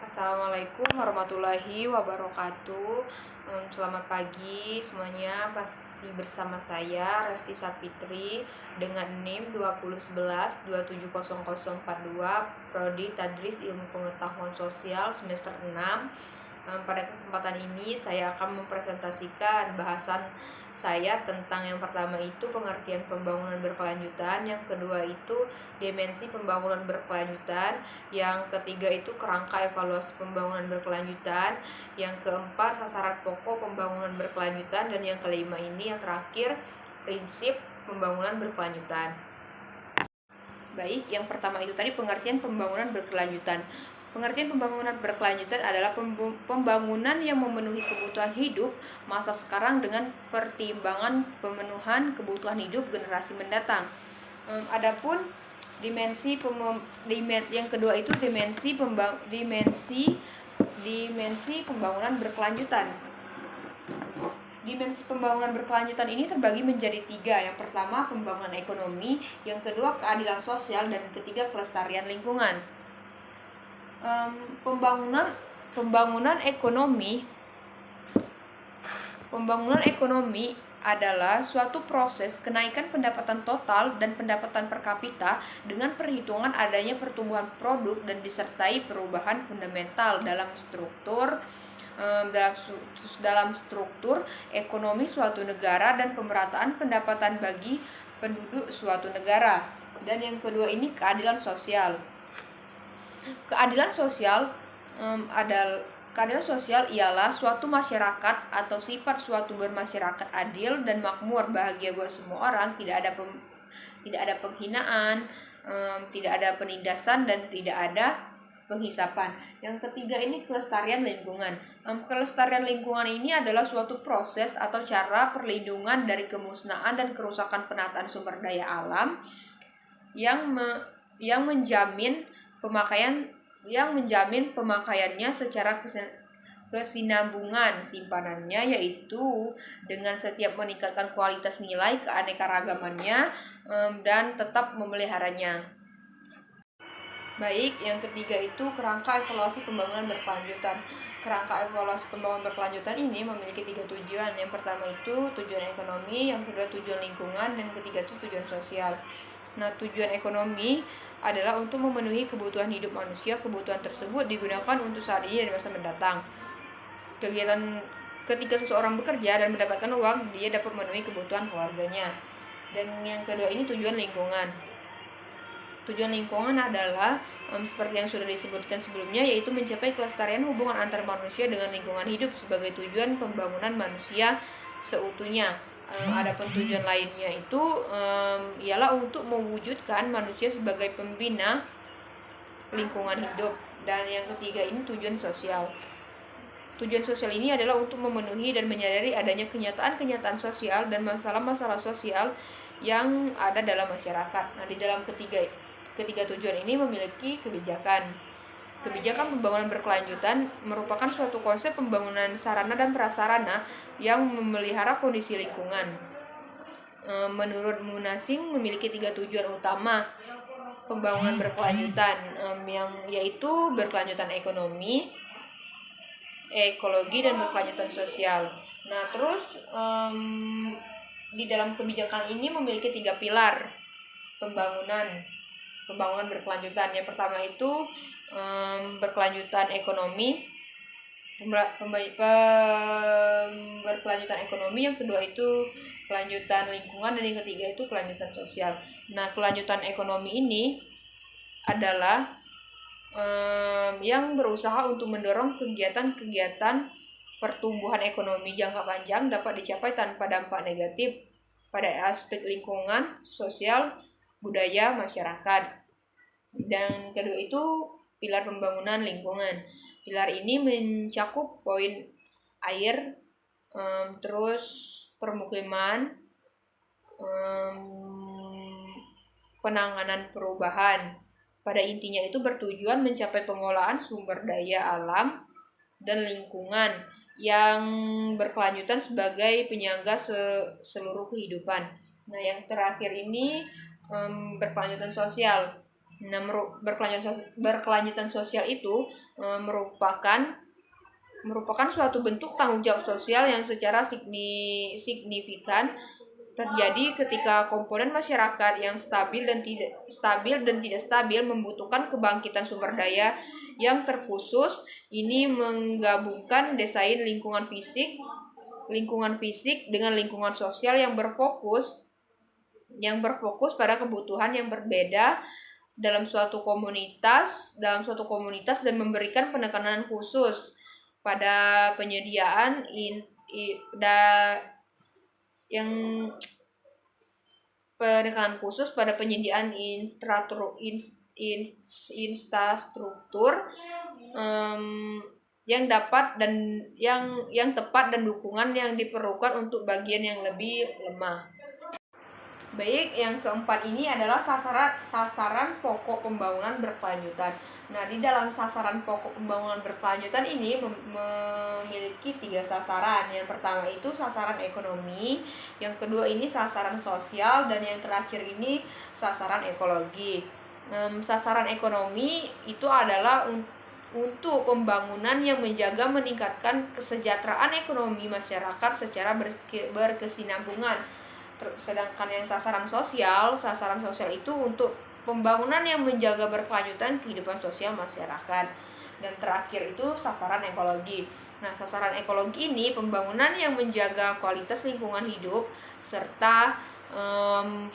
Assalamualaikum warahmatullahi wabarakatuh. Selamat pagi semuanya. Masih bersama saya Revti Sapitri dengan NIM 2011-2700042 Prodi Tadris Ilmu Pengetahuan Sosial semester 6. Pada kesempatan ini saya akan mempresentasikan bahasan saya tentang yang pertama itu pengertian pembangunan berkelanjutan, yang kedua itu dimensi pembangunan berkelanjutan, yang ketiga itu kerangka evaluasi pembangunan berkelanjutan, yang keempat sasaran pokok pembangunan berkelanjutan, dan yang kelima ini yang terakhir prinsip pembangunan berkelanjutan. Baik, yang pertama itu tadi pengertian pembangunan berkelanjutan. Pengertian pembangunan berkelanjutan adalah pembangunan yang memenuhi kebutuhan hidup masa sekarang dengan pertimbangan pemenuhan kebutuhan hidup generasi mendatang. Adapun dimensi yang kedua itu dimensi pembangunan berkelanjutan. Dimensi pembangunan berkelanjutan ini terbagi menjadi 3. Yang pertama pembangunan ekonomi, yang kedua keadilan sosial, dan ketiga kelestarian lingkungan. Pembangunan ekonomi adalah suatu proses kenaikan pendapatan total dan pendapatan per kapita dengan perhitungan adanya pertumbuhan produk dan disertai perubahan fundamental dalam struktur ekonomi suatu negara dan pemerataan pendapatan bagi penduduk suatu negara. Dan yang kedua ini keadilan sosial. Keadilan sosial ialah suatu masyarakat atau sifat suatu bermasyarakat adil dan makmur, bahagia buat semua orang, tidak ada penghinaan, tidak ada penindasan, dan tidak ada penghisapan. Yang ketiga ini kelestarian lingkungan. Kelestarian lingkungan ini adalah suatu proses atau cara perlindungan dari kemusnahan dan kerusakan penataan sumber daya alam yang menjamin pemakaiannya secara kesinambungan simpanannya, yaitu dengan setiap meningkatkan kualitas nilai keanekaragamannya dan tetap memeliharanya. Baik, yang ketiga itu kerangka evaluasi pembangunan berkelanjutan. Kerangka evaluasi pembangunan berkelanjutan ini memiliki 3 tujuan. Yang pertama itu tujuan ekonomi, yang kedua tujuan lingkungan, dan ketiga itu tujuan sosial. Nah, tujuan ekonomi adalah untuk memenuhi kebutuhan hidup manusia. Kebutuhan tersebut digunakan untuk saat ini dan masa mendatang. Ketika seseorang bekerja dan mendapatkan uang, dia dapat memenuhi kebutuhan keluarganya. Dan yang kedua ini tujuan lingkungan. Tujuan lingkungan adalah seperti yang sudah disebutkan sebelumnya, yaitu mencapai kelestarian hubungan antar manusia dengan lingkungan hidup sebagai tujuan pembangunan manusia seutuhnya. Adapun tujuan lainnya itu ialah untuk mewujudkan manusia sebagai pembina lingkungan hidup. Dan yang ketiga ini tujuan sosial. Tujuan sosial ini adalah untuk memenuhi dan menyadari adanya kenyataan-kenyataan sosial dan masalah-masalah sosial yang ada dalam masyarakat. Nah, di dalam ketiga tujuan ini memiliki kebijakan. Kebijakan pembangunan berkelanjutan merupakan suatu konsep pembangunan sarana dan prasarana yang memelihara kondisi lingkungan. Menurut Munasing memiliki 3 tujuan utama pembangunan berkelanjutan, yaitu berkelanjutan ekonomi, ekologi, dan berkelanjutan sosial. Nah, terus di dalam kebijakan ini memiliki 3 pilar pembangunan berkelanjutan. Yang pertama itu berkelanjutan ekonomi, berkelanjutan ekonomi, yang kedua itu kelanjutan lingkungan, dan yang ketiga itu kelanjutan sosial. Nah, kelanjutan ekonomi ini adalah yang berusaha untuk mendorong kegiatan-kegiatan pertumbuhan ekonomi jangka panjang dapat dicapai tanpa dampak negatif pada aspek lingkungan, sosial, budaya, masyarakat. Dan kedua itu pilar pembangunan lingkungan. Pilar ini mencakup poin air, terus permukiman, penanganan perubahan. Pada intinya itu bertujuan mencapai pengolahan sumber daya alam dan lingkungan yang berkelanjutan sebagai penyangga seluruh kehidupan. Nah, yang terakhir ini berkelanjutan sosial. Nah, berkelanjutan sosial itu merupakan suatu bentuk tanggung jawab sosial yang secara signifikan terjadi ketika komponen masyarakat yang stabil dan tidak stabil membutuhkan kebangkitan sumber daya yang terkhusus. Ini menggabungkan desain lingkungan fisik dengan lingkungan sosial yang berfokus pada kebutuhan yang berbeda dalam suatu komunitas dan memberikan penekanan khusus pada penyediaan infrastruktur yang tepat dan dukungan yang diperlukan untuk bagian yang lebih lemah. Baik, yang keempat ini adalah sasaran pokok pembangunan berkelanjutan. Nah, di dalam sasaran pokok pembangunan berkelanjutan ini memiliki 3 sasaran. Yang pertama itu sasaran ekonomi, yang kedua ini sasaran sosial, dan yang terakhir ini sasaran ekologi. Sasaran ekonomi itu adalah untuk pembangunan yang meningkatkan kesejahteraan ekonomi masyarakat secara berkesinambungan. Sedangkan yang sasaran sosial itu untuk pembangunan yang menjaga berkelanjutan kehidupan sosial masyarakat. Dan terakhir itu sasaran ekologi. Nah, sasaran ekologi ini pembangunan yang menjaga kualitas lingkungan hidup serta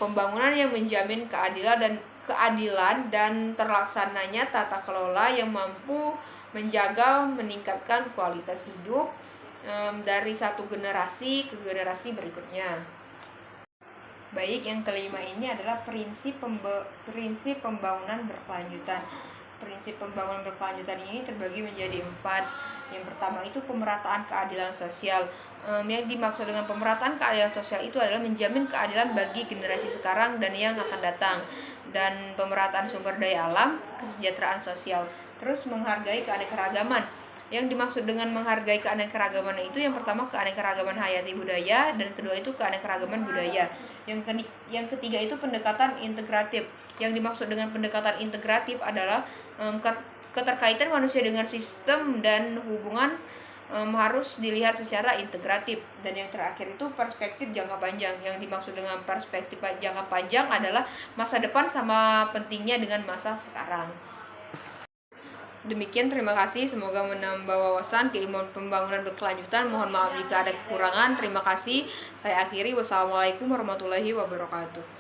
pembangunan yang menjamin keadilan dan terlaksananya tata kelola yang mampu meningkatkan kualitas hidup dari satu generasi ke generasi berikutnya. Baik, yang kelima ini adalah prinsip pembangunan berkelanjutan. Prinsip pembangunan berkelanjutan ini terbagi menjadi 4. Yang pertama itu pemerataan keadilan sosial. Yang dimaksud dengan pemerataan keadilan sosial itu adalah menjamin keadilan bagi generasi sekarang dan yang akan datang, dan pemerataan sumber daya alam, kesejahteraan sosial. Terus menghargai keanekaragaman. Yang dimaksud dengan menghargai keanekaragaman itu yang pertama keanekaragaman hayati budaya, dan kedua itu keanekaragaman budaya. Yang ketiga itu pendekatan integratif. Yang dimaksud dengan pendekatan integratif adalah keterkaitan manusia dengan sistem dan hubungan harus dilihat secara integratif. Dan yang terakhir itu perspektif jangka panjang. Yang dimaksud dengan perspektif jangka panjang adalah masa depan sama pentingnya dengan masa sekarang. Demikian, terima kasih. Semoga menambah wawasan keilmuan pembangunan berkelanjutan. Mohon maaf jika ada kekurangan. Terima kasih. Saya akhiri. Wassalamualaikum warahmatullahi wabarakatuh.